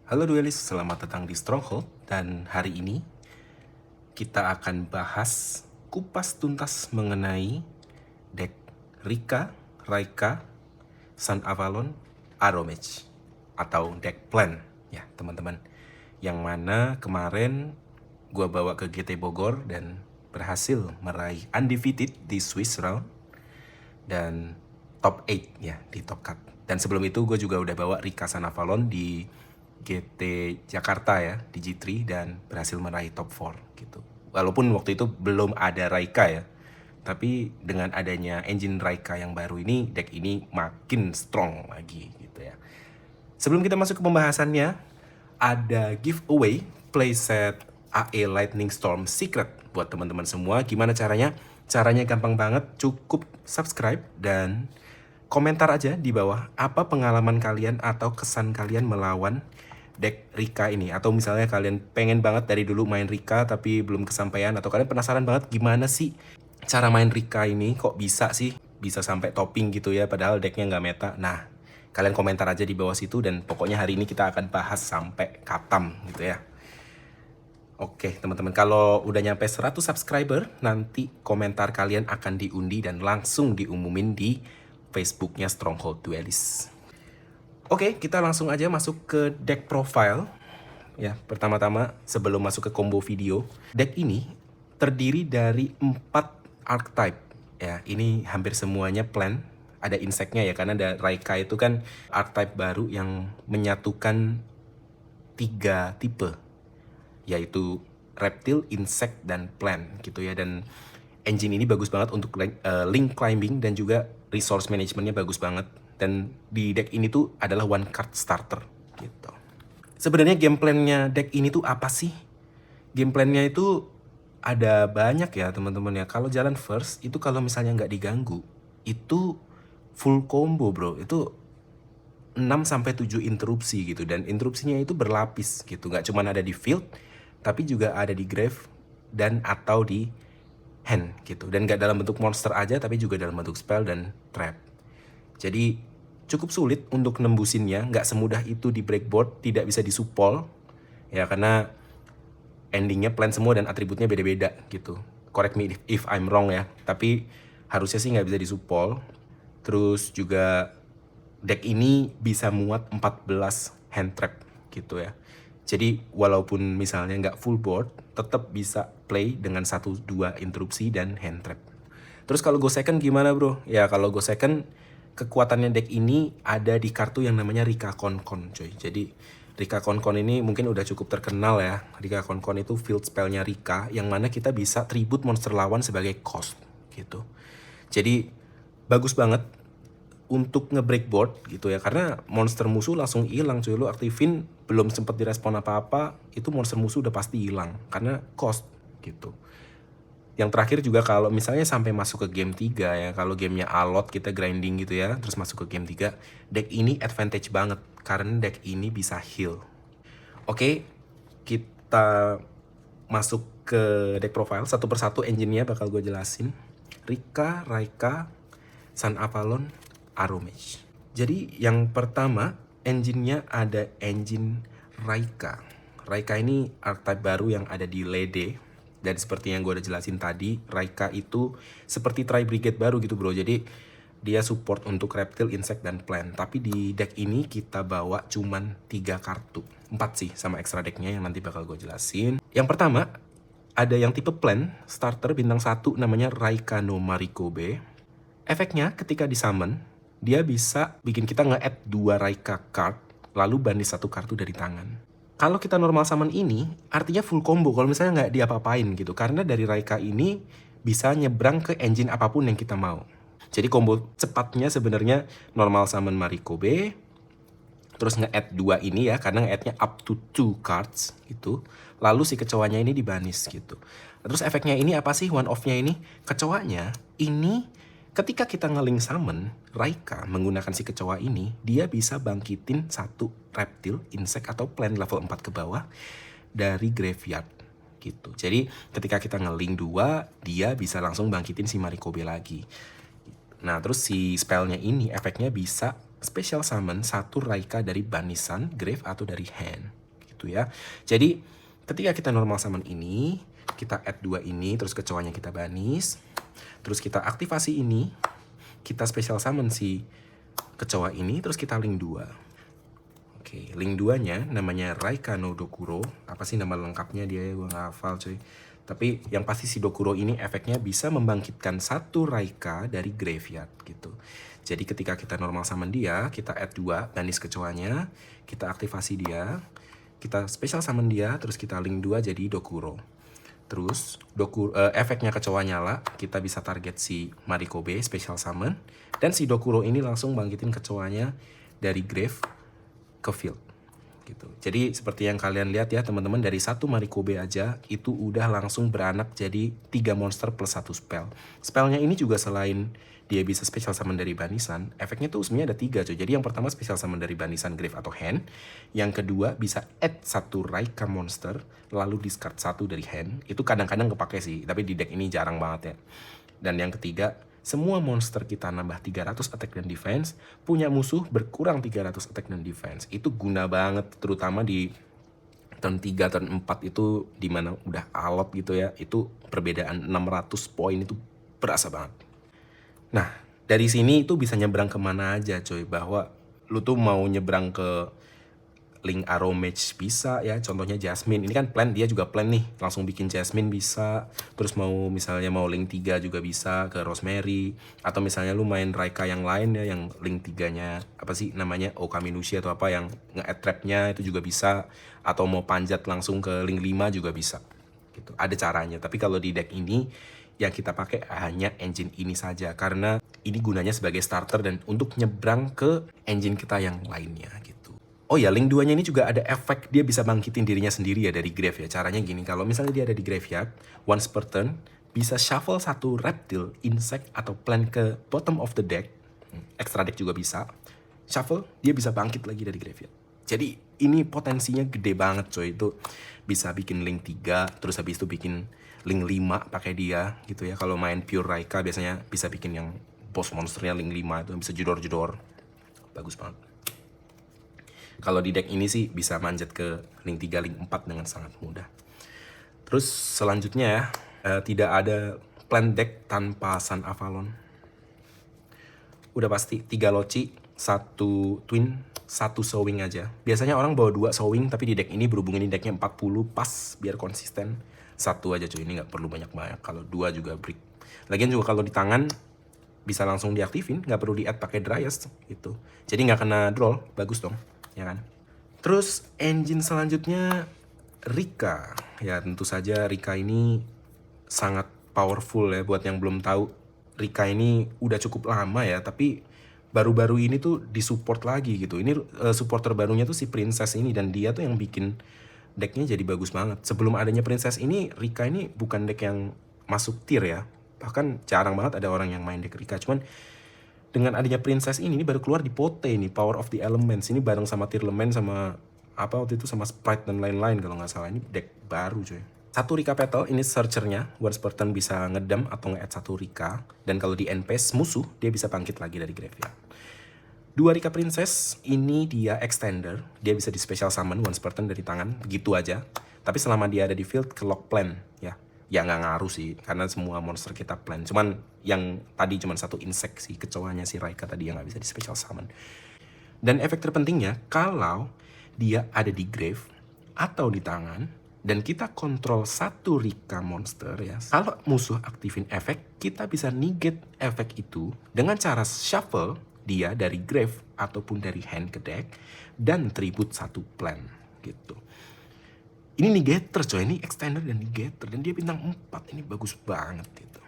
Halo Duelis, selamat datang di Stronghold. Dan hari ini kita akan bahas kupas tuntas mengenai deck Rika, Raika, Sun Avalon, Aromage atau deck plan ya teman-teman. Yang mana kemarin gua bawa ke GT Bogor dan berhasil meraih undefeated di Swiss round dan top 8 ya di top cut. Dan sebelum itu gue juga udah bawa Rika Sun Avalon di GT Jakarta ya di G3 dan berhasil meraih top 4 gitu. Walaupun waktu itu belum ada Raika ya. Tapi dengan adanya engine Raika yang baru ini, deck ini makin strong lagi gitu ya. Sebelum kita masuk ke pembahasannya, ada giveaway playset AE Lightning Storm Secret buat teman-teman semua. Gimana caranya? Caranya gampang banget, cukup subscribe dan komentar aja di bawah apa pengalaman kalian atau kesan kalian melawan deck Rika ini. Atau misalnya kalian pengen banget dari dulu main Rika tapi belum kesampaian, atau kalian penasaran banget gimana sih cara main Rika ini, kok bisa sih bisa sampai topping gitu ya padahal decknya nggak meta. Nah, kalian komentar aja di bawah situ dan pokoknya hari ini kita akan bahas sampai katam gitu ya. Oke teman-teman, kalau udah nyampe 100 subscriber, nanti komentar kalian akan diundi dan langsung diumumin di Facebooknya Stronghold Duelist. Oke, kita langsung aja masuk ke deck profile. Ya, pertama-tama sebelum masuk ke combo video, deck ini terdiri dari 4 archetype. Ya, ini hampir semuanya plan. Ada insectnya ya, karena ada Raika itu kan archetype baru yang menyatukan 3 tipe, yaitu reptil, insect, dan plant gitu ya. Dan engine ini bagus banget untuk link climbing dan juga resource managementnya bagus banget. Dan di deck ini tuh adalah one card starter gitu. Sebenarnya game plan-nya deck ini tuh apa sih? Game plan-nya itu ada banyak ya teman-teman ya. Kalau jalan first itu kalau misalnya nggak diganggu, itu full combo bro. Itu 6-7 interupsi gitu. Dan interupsinya itu berlapis gitu. Nggak cuma ada di field, tapi juga ada di grave dan atau di hand gitu. Dan nggak dalam bentuk monster aja, tapi juga dalam bentuk spell dan trap. Jadi cukup sulit untuk nembusinnya, nggak semudah itu di breakboard, tidak bisa disuppol ya karena endingnya plan semua dan atributnya beda-beda gitu. Correct me if I'm wrong ya, tapi harusnya sih nggak bisa disuppol. Terus juga deck ini bisa muat 14 hand trap gitu ya. Jadi walaupun misalnya nggak full board, tetap bisa play dengan 1-2 interupsi dan hand trap. Terus kalau go second gimana bro? Ya kalau go second, kekuatannya deck ini ada di kartu yang namanya Rika Konkon coy. Jadi Rika Konkon ini mungkin udah cukup terkenal ya. Rika Konkon itu field spellnya Rika, yang mana kita bisa tribute monster lawan sebagai cost gitu. Jadi bagus banget untuk nge-breakboard gitu ya, karena monster musuh langsung hilang cuy. Lu aktifin belum sempat direspon apa-apa, itu monster musuh udah pasti hilang karena cost gitu. Yang terakhir juga kalau misalnya sampai masuk ke game 3 ya, kalau gamenya alot kita grinding gitu ya, terus masuk ke game 3, deck ini advantage banget karena deck ini bisa heal. Oke, kita masuk ke deck profile satu persatu, engine-nya bakal gue jelasin. Rika, Raika, Sun Avalon, Aromage. Jadi yang pertama, engine-nya ada engine Raika. Raika ini archetype baru yang ada di Lede. Dan seperti yang gue udah jelasin tadi, Raika itu seperti Tri Brigade baru gitu bro. Jadi dia support untuk reptil, insect, dan plant. Tapi di deck ini kita bawa cuman 3 kartu. 4 sih sama extra decknya yang nanti bakal gue jelasin. Yang pertama, ada yang tipe plant, starter bintang 1 namanya Raika no Marikobe. Efeknya ketika di summon, dia bisa bikin kita nge-add 2 Raika card, lalu banish 1 kartu dari tangan. Kalau kita normal summon ini, artinya full combo kalau misalnya nggak diapa-apain gitu. Karena dari Raika ini bisa nyebrang ke engine apapun yang kita mau. Jadi combo cepatnya sebenarnya normal summon Marikobe, terus nge-add 2 ini ya, karena nge-add-nya up to 2 cards gitu. Lalu si kecoanya ini dibanis gitu. Terus efeknya ini apa sih one off-nya ini? Kecoanya ini ketika kita nge-link summon Raika menggunakan si kecoa ini, dia bisa bangkitin 1 reptil, insect, atau plant level 4 ke bawah dari graveyard gitu. Jadi ketika kita nge-link 2, dia bisa langsung bangkitin si Marikobe lagi. Nah terus si spellnya ini efeknya bisa special summon satu Raika dari banisan, grave, atau dari hand. Gitu ya. Jadi, ketika kita normal summon ini, kita add 2 ini, terus kecoanya kita banis. Terus kita aktivasi ini, kita special summon si kecoa ini, terus kita link 2. Oke, link 2-nya namanya Raika no Dokuro. Apa sih nama lengkapnya dia? Gue gak hafal cuy. Tapi yang pasti si Dokuro ini efeknya bisa membangkitkan satu Raika dari graveyard gitu. Jadi ketika kita normal summon dia, kita add 2, banis kecoanya, kita aktivasi dia, kita special summon dia, terus kita link 2 jadi Dokuro. Terus efeknya kecoa nyala, kita bisa target si Marikobe special summon, dan si Dokuro ini langsung bangkitin kecoanya dari grave ke field gitu. Jadi seperti yang kalian lihat ya teman-teman, dari satu Marikobe aja itu udah langsung beranak jadi 3 monster plus 1 spell. Spellnya ini juga selain dia bisa special summon dari banisan, efeknya tuh sebenarnya ada 3 coy. Jadi yang pertama special summon dari banisan, grave, atau hand. Yang kedua bisa add satu Raika monster, lalu discard 1 dari hand. Itu kadang-kadang kepake sih, tapi di deck ini jarang banget ya. Dan yang ketiga, semua monster kita nambah 300 attack dan defense, punya musuh berkurang 300 attack dan defense. Itu guna banget, terutama di turn 3, turn 4 itu dimana udah alot gitu ya. Itu perbedaan 600 poin itu berasa banget. Nah, dari sini itu bisa nyebrang kemana aja coy, bahwa lu tuh mau nyebrang ke link Arrow Mage bisa ya, contohnya Jasmine. Ini kan plan, dia juga plan nih, langsung bikin Jasmine bisa. Terus misalnya mau link 3 juga bisa ke Rosemary. Atau misalnya lu main Raika yang lain ya, yang link 3-nya, apa sih namanya, Okaminushi atau apa, yang nge-add trap-nya itu juga bisa. Atau mau panjat langsung ke link 5 juga bisa gitu. Ada caranya, tapi kalau di deck ini yang kita pakai hanya engine ini saja, karena ini gunanya sebagai starter dan untuk nyebrang ke engine kita yang lainnya gitu. Oh ya, link 2-nya ini juga ada efek dia bisa bangkitin dirinya sendiri ya dari grave ya. Caranya gini, kalau misalnya dia ada di graveyard, once per turn bisa shuffle satu reptile, insect, atau plant ke bottom of the deck. Extra deck juga bisa. Shuffle, dia bisa bangkit lagi dari graveyard. Jadi ini potensinya gede banget coy. Itu bisa bikin link 3, terus habis itu bikin link 5 pakai dia gitu ya. Kalau main pure Raika biasanya bisa bikin yang boss monsternya link 5 itu bisa jedor-jedor. Bagus banget. Kalau di deck ini sih bisa manjat ke link 3, link 4 dengan sangat mudah. Terus selanjutnya ya, tidak ada plan deck tanpa Sun Avalon. Udah pasti 3 Loci, 1 Twin, 1 Sowing aja. Biasanya orang bawa 2 Sowing, tapi di deck ini berhubung ini decknya 40 pas biar konsisten. 1 aja cuy, ini nggak perlu banyak-banyak. Kalau 2 juga break. Lagian juga kalau di tangan bisa langsung diaktifin, nggak perlu di-add pakai Dryas gitu. Jadi nggak kena draw, bagus dong, ya kan? Terus engine selanjutnya Rika. Ya tentu saja Rika ini sangat powerful ya. Buat yang belum tahu, Rika ini udah cukup lama ya, tapi baru-baru ini tuh disupport lagi gitu. Ini support terbarunya tuh si Princess ini, dan dia tuh yang bikin decknya jadi bagus banget. Sebelum adanya Princess ini, Rika ini bukan deck yang masuk tier ya. Bahkan jarang banget ada orang yang main deck Rika. Cuman dengan adanya Princess ini baru keluar di Pote nih, Power of the Elements. Ini bareng sama Tearlament, sama apa waktu itu, sama Sprite dan lain-lain kalau nggak salah. Ini deck baru coy. 1 Rika Petal, ini searchernya. Once per turn bisa ngedam atau nge-add 1 Rika. Dan kalau di end phase musuh, dia bisa bangkit lagi dari graveyard. 2 Rika Princess, ini dia extender. Dia bisa di special summon once per turn dari tangan, begitu aja. Tapi selama dia ada di field, ke lock plan ya. Ya nggak ngaruh sih, karena semua monster kita plan. Cuman yang tadi cuman 1 insect sih, kecoanya si Raika tadi yang nggak bisa di special summon. Dan efek terpentingnya, kalau dia ada di grave atau di tangan, dan kita kontrol 1 Rika monster ya. Kalau musuh aktifin efek, kita bisa negate efek itu dengan cara shuffle dia dari grave ataupun dari hand ke deck dan tribute 1 plan gitu. Ini negator coy, ini extender dan negator, dan dia bintang 4, ini bagus banget gitu.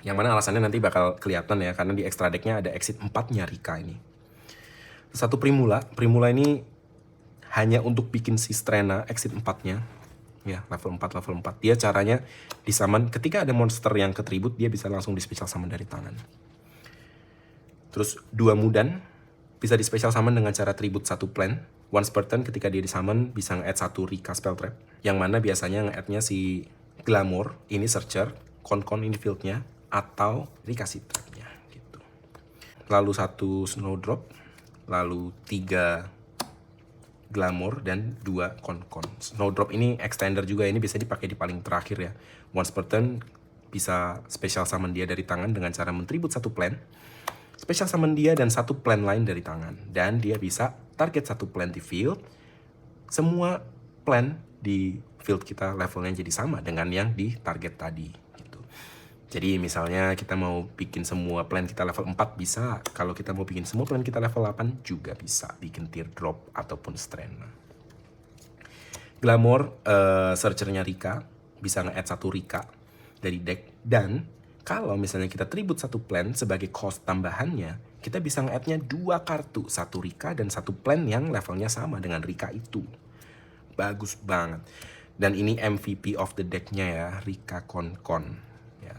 Yang mana alasannya nanti bakal kelihatan ya, karena di extra decknya ada exit 4-nya Rika ini. 1 Primula, Primula ini hanya untuk bikin si Strena exit 4-nya ya, level 4. Dia caranya di summon ketika ada monster yang ke tribute, dia bisa langsung di special summon dari tangan. Terus 2 Mudan bisa di special summon dengan cara tribute 1 plan. Once per turn ketika dia di summon bisa nge-add 1 Rika spell trap. Yang mana biasanya nge-add-nya si Glamour, ini searcher, Konkon ini fieldnya, atau Rika si trapnya gitu. lalu 1 Snowdrop, lalu 3 Glamour, dan 2 Konkon. Snowdrop ini extender juga, ini bisa dipakai di paling terakhir ya. Once per turn bisa special summon dia dari tangan dengan cara mentribute 1 plan, special summon dia dan 1 plan lain dari tangan, dan dia bisa target 1 plan di field. Semua plan di field kita levelnya jadi sama dengan yang di target tadi gitu. Jadi misalnya kita mau bikin semua plan kita level 4 bisa, kalau kita mau bikin semua plan kita level 8 juga bisa, bikin teardrop ataupun strand. Glamour, searchernya Rika, bisa nge-add 1 Rika dari deck, dan kalau misalnya kita tribute 1 plan sebagai cost tambahannya, kita bisa nge-add-nya 2 kartu, 1 Rika dan 1 plan yang levelnya sama dengan Rika itu. Bagus banget. Dan ini MVP of the deck-nya ya, Rika Konkon. Ya.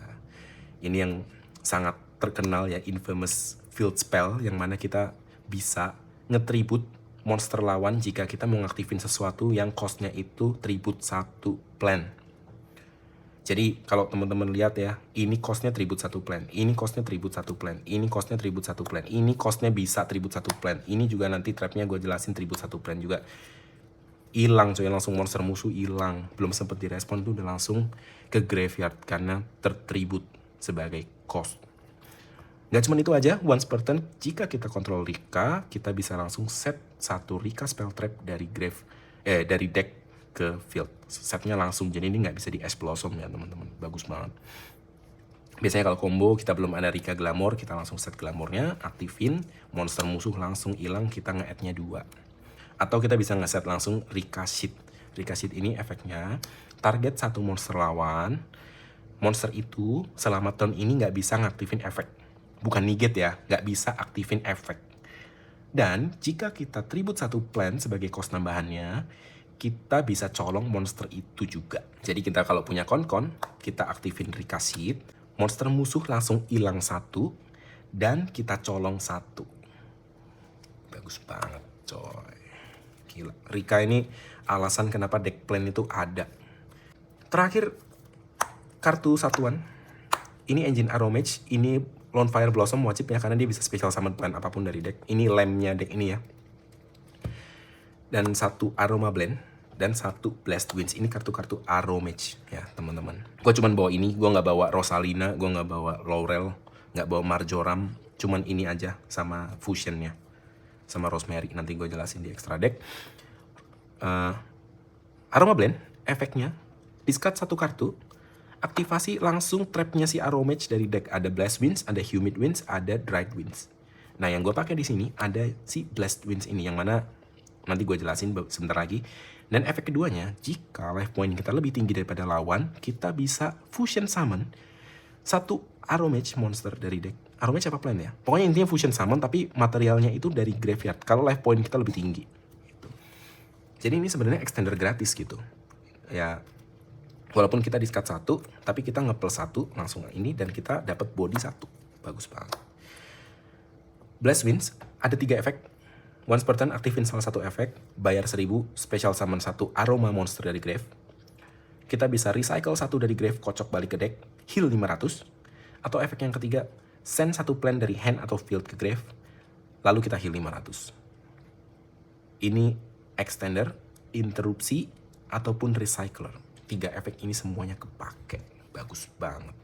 Ini yang sangat terkenal ya, infamous field spell, yang mana kita bisa nge-tribute monster lawan jika kita mau ngaktifin sesuatu yang cost-nya itu tribute 1 plan. Jadi kalau teman-teman lihat ya, ini cost-nya tribute 1 plan, ini cost-nya tribute 1 plan, ini cost-nya tribute 1 plan, ini cost-nya bisa tribute 1 plan, ini juga nanti trap-nya gue jelasin tribute 1 plan juga. Hilang coy, langsung monster musuh hilang, belum sempet direspon tuh udah langsung ke graveyard karena tertribute sebagai cost. Gak cuma itu aja, once per turn jika kita kontrol Rika, kita bisa langsung set 1 Rika spell trap dari dari deck ke field. Setnya langsung, jadi ini nggak bisa di Ash Blossom ya teman-teman, bagus banget. Biasanya kalau combo kita belum ada Rika Glamour, kita langsung set Glamournya, aktifin, monster musuh langsung hilang, kita nge-add-nya 2. Atau kita bisa nge-set langsung Rika Sheet. Rika Sheet ini efeknya target 1 monster lawan. Monster itu selama turn ini nggak bisa ngaktifin efek. Bukan negate ya, nggak bisa aktifin efek. Dan jika kita tribute 1 plan sebagai cost tambahannya, kita bisa colong monster itu juga. Jadi kita kalau punya konkon, kita aktifin Rika Sheet, monster musuh langsung hilang 1, dan kita colong 1. Bagus banget coy. Gila. Rika ini alasan kenapa deck plan itu ada. Terakhir, kartu satuan. Ini Engine Aromage, ini Lone Fire Blossom wajib ya, karena dia bisa special summon plan apapun dari deck. Ini lamp-nya deck ini ya. Dan 1 Aroma Blend, dan 1 Blast Winds. Ini kartu-kartu Aromage ya teman-teman. Gue cuman bawa ini, gue nggak bawa Rosalina, gue nggak bawa Laurel, nggak bawa Marjoram. Cuman ini aja sama Fusionnya, sama Rosemary. Nanti gue jelasin di extra deck. Aroma Blend, efeknya discard 1 kartu, aktivasi langsung trapnya si Aromage dari deck. Ada Blast Winds, ada Humid Winds, ada Dried Winds. Nah yang gue pakai di sini ada si Blast Winds ini, yang mana nanti gue jelasin sebentar lagi. Dan efek keduanya, jika life point kita lebih tinggi daripada lawan, kita bisa fusion summon 1 Aromage monster dari deck. Aromage apa plan ya? Pokoknya intinya fusion summon, tapi materialnya itu dari graveyard kalau life point kita lebih tinggi gitu. Jadi ini sebenarnya extender gratis gitu ya, walaupun kita discard 1, tapi kita nge-plus 1 langsung ini, dan kita dapat body 1. Bagus banget. Blast Winds ada 3 efek. Once per turn aktifin salah 1 efek, bayar 1000, special summon 1 aroma monster dari grave. Kita bisa recycle 1 dari grave, kocok balik ke deck, heal 500. Atau efek yang ketiga, send 1 plan dari hand atau field ke grave, lalu kita heal 500. Ini extender, interupsi, ataupun recycler. 3 efek ini semuanya kepake. Bagus banget.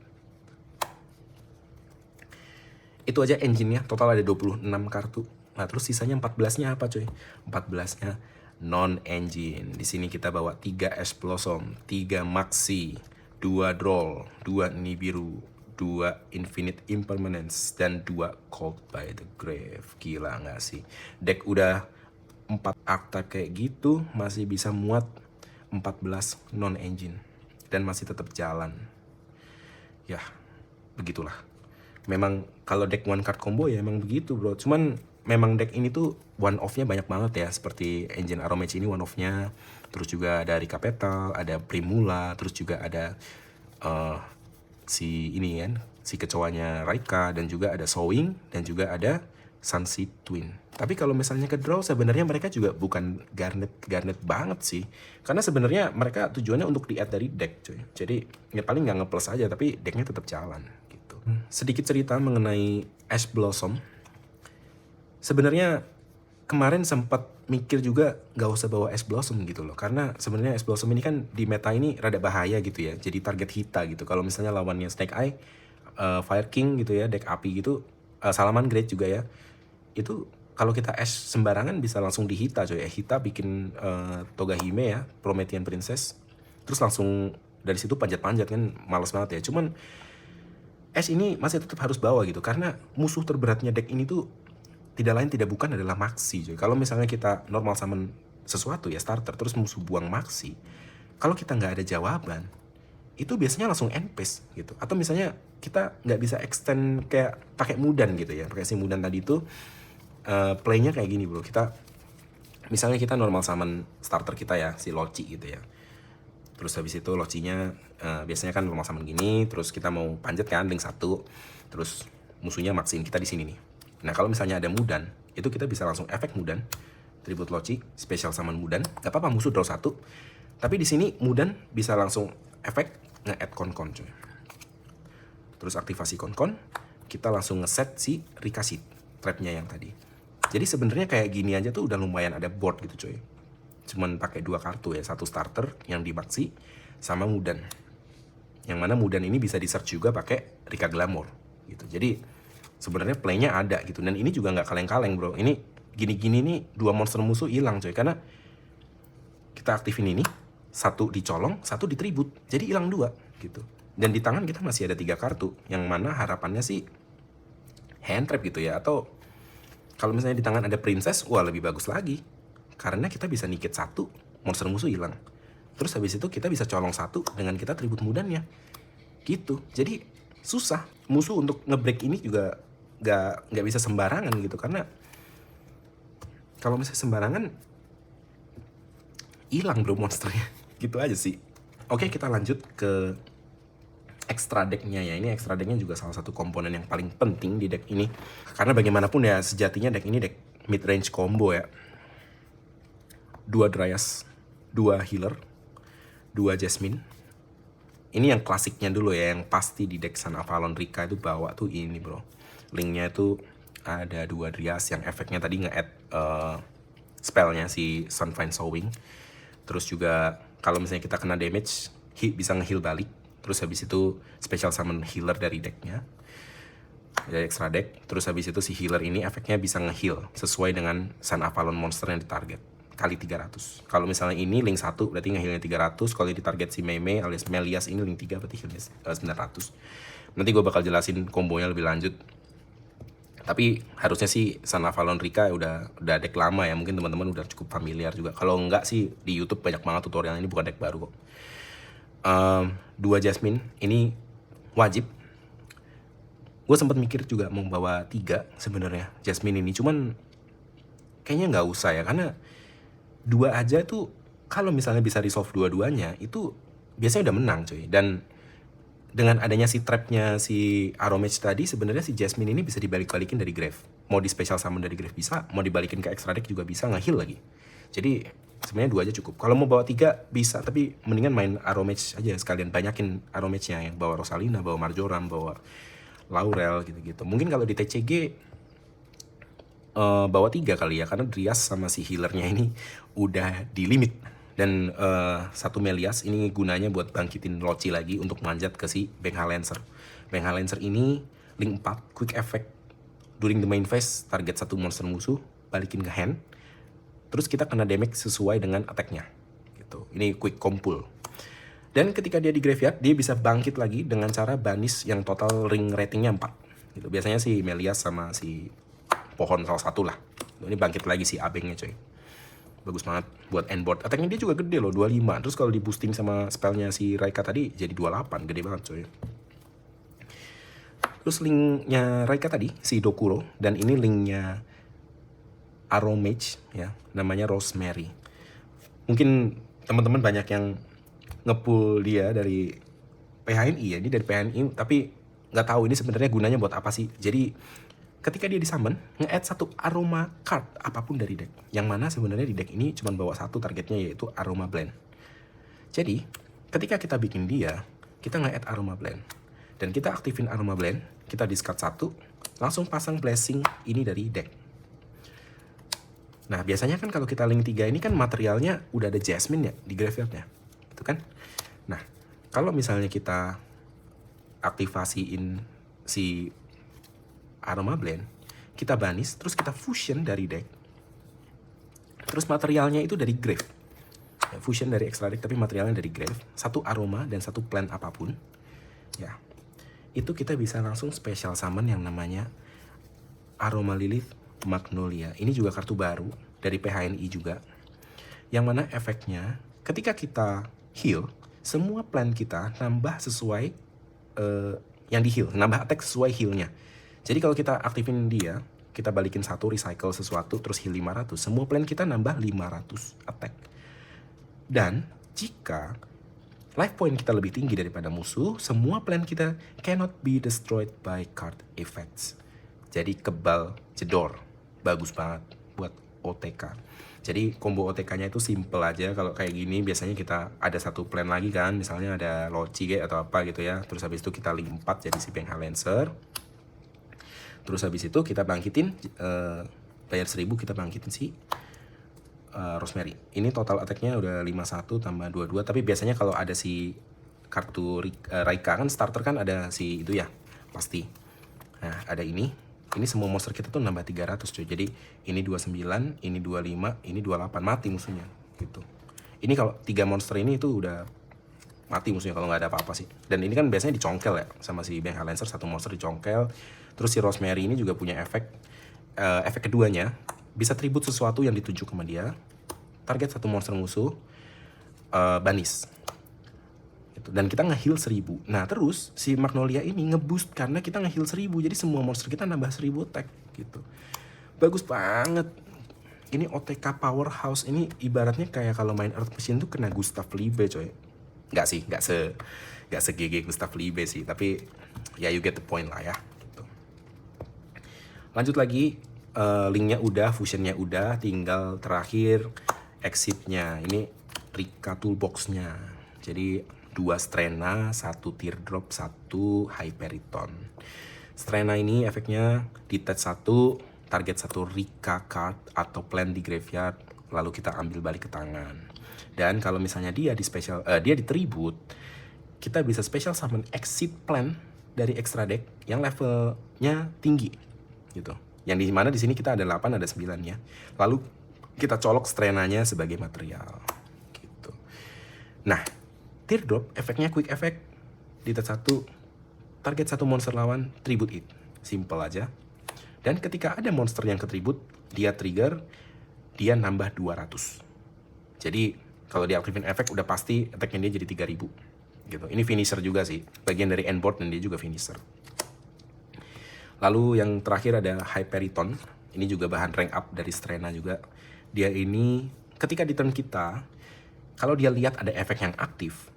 Itu aja engine-nya, total ada 26 kartu. Nah, terus sisanya 14-nya apa coy? 14-nya non-engine. Di sini kita bawa 3 Ash Blossom, 3 Maxi, 2 Droll, 2 Nibiru, 2 Infinite Impermanence, dan 2 Cold by the Grave. Gila nggak sih? Deck udah 4 archetype kayak gitu, masih bisa muat 14 non-engine. Dan masih tetap jalan. Ya, begitulah. Memang kalau deck one card combo ya emang begitu bro. Cuman memang deck ini tuh one off-nya banyak banget ya. Seperti Engine Aromage ini one off-nya. Terus juga ada Rika Petal, ada Primula, terus juga ada si ini kan, si kecoanya Raika, dan juga ada Sowing, dan juga ada Sunseed Twin. Tapi kalau misalnya ke draw, sebenarnya mereka juga bukan garnet banget sih. Karena sebenarnya mereka tujuannya untuk di-add dari deck cuy. Jadi ya paling nggak nge-plus aja, tapi decknya tetap jalan gitu. Sedikit cerita mengenai Ash Blossom. sebenarnya kemarin sempat mikir juga nggak usah bawa Es Blossom gitu loh, karena sebenarnya Es Blossom ini kan di meta ini rada bahaya gitu ya, jadi target Hita gitu. Kalau misalnya lawannya Snake Eye, Fire King gitu ya, deck api gitu, Salaman Great juga ya, itu kalau kita Es sembarangan bisa langsung di Hita coy. Hita bikin Togahime ya, Promethean Princess, terus langsung dari situ panjat-panjat kan, males banget ya. Cuman Es ini masih tetap harus bawa gitu, karena musuh terberatnya deck ini tuh tidak lain tidak bukan adalah Maxi coy. Kalau misalnya kita normal summon sesuatu ya, starter, terus musuh buang Maxi, kalau kita nggak ada jawaban, itu biasanya langsung end phase gitu. Atau misalnya kita nggak bisa extend kayak pakai Mudan gitu ya, pakai si Mudan tadi itu, playnya kayak gini bro. Kita misalnya kita normal summon starter kita ya, si Loci gitu ya. Terus habis itu Locinya biasanya kan normal summon gini, terus kita mau panjat kan link 1, terus musuhnya maksiin kita di sini nih. Nah kalau misalnya ada Mudan, itu kita bisa langsung efek Mudan, tribute Loci, special summon Mudan, gak apa-apa musuh draw 1. Tapi di sini Mudan bisa langsung efek nge-add Konkon coy. Terus aktivasi Konkon, kita langsung nge-set si Rikasit, trapnya yang tadi. Jadi sebenarnya kayak gini aja tuh udah lumayan ada board gitu coy. Cuman pakai 2 kartu ya, 1 starter yang di Maxi sama Mudan. Yang mana Mudan ini bisa di search juga pakai Rika Glamour gitu. Jadi sebenarnya playnya ada gitu, dan ini juga nggak kaleng-kaleng bro. Ini gini-gini nih 2 monster musuh hilang coy, karena kita aktifin ini, 1 dicolong, 1 ditribut, jadi hilang 2 gitu. Dan di tangan kita masih ada 3 kartu, yang mana harapannya sih hand trap gitu ya. Atau kalau misalnya di tangan ada princess, wah lebih bagus lagi, karena kita bisa nikit 1 monster musuh hilang. Terus habis itu kita bisa colong 1 dengan kita tribut Mudannya gitu. Jadi susah musuh untuk ngebreak ini juga nggak bisa sembarangan gitu, karena kalau misalnya sembarangan hilang bro monsternya. Gitu aja sih. Oke, kita lanjut ke extra decknya ya. Ini extra decknya juga salah satu komponen yang paling penting di deck ini, karena bagaimanapun ya sejatinya deck ini deck mid range combo ya. 2 Dryas, 2 Healer, 2 Jasmine. Ini yang klasiknya dulu ya, yang pasti di deck Sun Avalon Rika itu bawa tuh ini bro. Linknya itu ada 2 Dryas yang efeknya tadi nge-add spellnya si Sunfine Sowing. Terus juga kalau misalnya kita kena damage, bisa nge-heal balik. Terus habis itu special summon healer dari decknya, dari extra deck. Terus habis itu si healer ini efeknya bisa nge-heal sesuai dengan Sun Avalon monster yang ditarget kali 300. Kalau misalnya ini link 1 berarti nge-healnya 300. Kalau ditarget si Mei alias Melias ini link 3 berarti healnya 900. Nanti gue bakal jelasin kombonya lebih lanjut. Tapi harusnya sih Sun Avalon Rika udah deck lama ya, mungkin teman-teman udah cukup familiar juga. Kalau enggak sih di YouTube banyak banget tutorial, ini bukan deck baru kok. 2 Jasmine ini wajib. Gue sempat mikir juga mau bawa 3 sebenarnya Jasmine ini, cuman kayaknya nggak usah ya, karena 2 aja tuh kalau misalnya bisa resolve dua-duanya itu biasanya udah menang coy. Dan dengan adanya si trapnya si Aromage tadi, sebenarnya si Jasmine ini bisa dibalik-balikin dari grave. Mau di special summon dari grave bisa, mau dibalikin ke extra deck juga bisa, nge-heal lagi. Jadi sebenarnya 2 aja cukup. Kalau mau bawa 3 bisa, tapi mendingan main Aromage aja sekalian, banyakin Aromage-nya, yang bawa Rosalina, bawa Marjoram, bawa Laurel gitu-gitu. Mungkin kalau di TCG bawa 3 kali ya, karena Dryas sama si healernya ini udah di limit. Dan 1 Melias ini gunanya buat bangkitin Loci lagi untuk manjat ke si Bengha Lancer. Bengha Lancer ini link 4, quick effect during the main phase, target 1 monster musuh, balikin ke hand, terus kita kena damage sesuai dengan attack-nya gitu. Ini quick kumpul. Dan ketika dia di graveyard, dia bisa bangkit lagi dengan cara banish yang total ring ratingnya 4 gitu. Biasanya si Melias sama si pohon salah satu lah. Ini bangkit lagi si abengnya coy. Bagus banget buat endboard. Attack-nya dia juga gede loh, 25. Terus kalau di boosting sama spellnya si Raika tadi jadi 28, gede banget coy. Terus linknya Raika tadi si Dokuro, dan ini linknya Aromage ya, namanya Rosemary. Mungkin teman-teman banyak yang ngepull dia dari PHNI ya, ini dari PHNI, tapi nggak tahu ini sebenarnya gunanya buat apa sih. Jadi ketika dia disummon, nge-add 1 aroma card apapun dari deck. Yang mana sebenarnya di deck ini cuma bawa 1 targetnya, yaitu Aroma Blend. Jadi, ketika kita bikin dia, kita nge-add Aroma Blend. Dan kita aktifin Aroma Blend, kita discard 1, langsung pasang Blessing ini dari deck. Nah, biasanya kan kalau kita link 3 ini kan materialnya udah ada Jasmine ya di graveyardnya, gitu kan. Nah, kalau misalnya kita aktivasiin si Aroma Blend, kita banis, terus kita fusion dari deck, terus materialnya itu dari grave. Ya, fusion dari extra deck tapi materialnya dari grave, satu aroma dan satu plant apapun. Ya, itu kita bisa langsung special summon yang namanya Aroma Lilith Magnolia. Ini juga kartu baru dari PHNI juga. Yang mana efeknya ketika kita heal, semua plant kita nambah sesuai yang di heal, nambah attack sesuai healnya. Jadi kalau kita aktifin dia, kita balikin satu, recycle sesuatu, terus heal 500, semua plant kita nambah 500 attack. Dan jika life point kita lebih tinggi daripada musuh, semua plant kita cannot be destroyed by card effects. Jadi kebal jedor, bagus banget buat OTK. Jadi combo OTK-nya itu simple aja. Kalau kayak gini biasanya kita ada satu plan lagi kan, misalnya ada Loci kayak atau apa gitu ya. Terus habis itu kita link 4 jadi si Bengha Lancer. Terus habis itu kita bangkitin bayar 1000, kita bangkitin si Rosemary. Ini total attack-nya udah 51 tambah 22, tapi biasanya kalau ada si kartu Raika kan starter kan ada si itu ya, pasti. Nah, ada ini semua monster kita tuh nambah 300 cuy. Jadi ini 29, ini 25, ini 28, mati musuhnya gitu. Ini kalau 3 monster ini itu udah mati musuhnya kalau nggak ada apa-apa sih. Dan ini kan biasanya dicongkel ya sama si Bengha Lancer, satu monster dicongkel. Terus si Rosemary ini juga punya efek keduanya, bisa tribut sesuatu yang dituju sama dia, target satu monster musuh, banis. Dan kita nge-heal 1000. Nah terus si Magnolia ini nge-boost karena kita nge-heal 1000. Jadi semua monster kita nambah 1000 attack gitu. Bagus banget. Ini OTK Powerhouse ini ibaratnya kayak kalau main Earth Machine tuh kena Gustav Liebe coy. Nggak sih, nggak se GG Gustav Liebe sih. Tapi ya you get the point lah ya gitu. Lanjut lagi, linknya udah, fusionnya udah, tinggal terakhir exitnya. Ini Rika toolboxnya. Jadi 2 Strena, 1 Teardrop, 1 Hyperiton. Strena ini efeknya detach 1, target 1 Rika card atau plant di graveyard, lalu kita ambil balik ke tangan. Dan kalau misalnya dia di tribute, kita bisa special summon exit plant dari extra deck yang levelnya tinggi gitu. Yang di mana di sini kita ada 8, ada 9 ya. Lalu kita colok Strenanya sebagai material gitu. Nah, Teardrop efeknya quick effect, detach 1, target 1 monster lawan, tribute it. Simple aja. Dan ketika ada monster yang ke tribute, dia trigger, dia nambah 200. Jadi kalau diaktifin efek udah pasti attack-nya dia jadi 3000 gitu. Ini finisher juga sih, bagian dari end board dan dia juga finisher. Lalu yang terakhir ada Hyperiton. Ini juga bahan rank up dari Strena juga. Dia ini ketika di turn kita, kalau dia lihat ada efek yang aktif,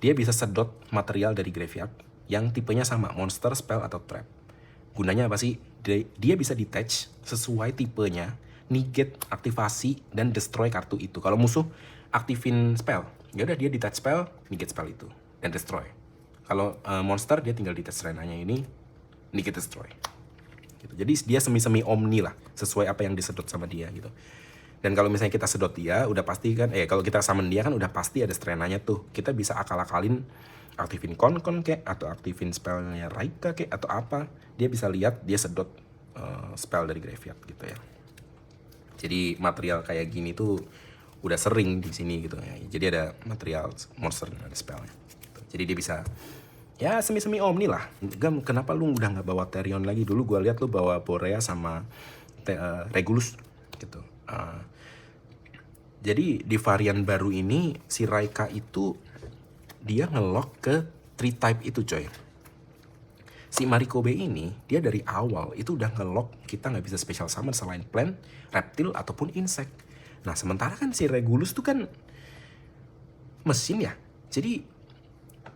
dia bisa sedot material dari graveyard yang tipenya sama, monster, spell, atau trap. Gunanya apa sih? Dia bisa detach sesuai tipenya, negate, aktivasi, dan destroy kartu itu. Kalau musuh aktifin spell, ya udah dia detach spell, negate spell itu, dan destroy. Kalau monster, dia tinggal detach Strenanya ini, negate destroy. Gitu. Jadi dia semi-semi omni lah, sesuai apa yang disedot sama dia gitu. Dan kalau misalnya kita sedot dia, udah pasti kan, kalau kita summon dia kan udah pasti ada Strenanya tuh. Kita bisa akal-akalin, aktifin Konkon kek, atau aktifin spellnya Raika kek, atau apa. Dia bisa lihat, dia sedot spell dari graveyard gitu ya. Jadi material kayak gini tuh udah sering di sini gitu ya. Jadi ada material monster dan ada spellnya. Gitu. Jadi dia bisa, ya semi-semi omni lah. Gam, kenapa lu udah nggak bawa Therion lagi? Dulu gue lihat lu bawa Borea sama Regulus gitu. Jadi di varian baru ini si Raika itu dia ngelock ke 3 type itu coy. Si Marikobe ini dia dari awal itu udah ngelock kita nggak bisa special summon selain plant, reptil ataupun insect. Nah sementara kan si Regulus tuh kan mesin ya. Jadi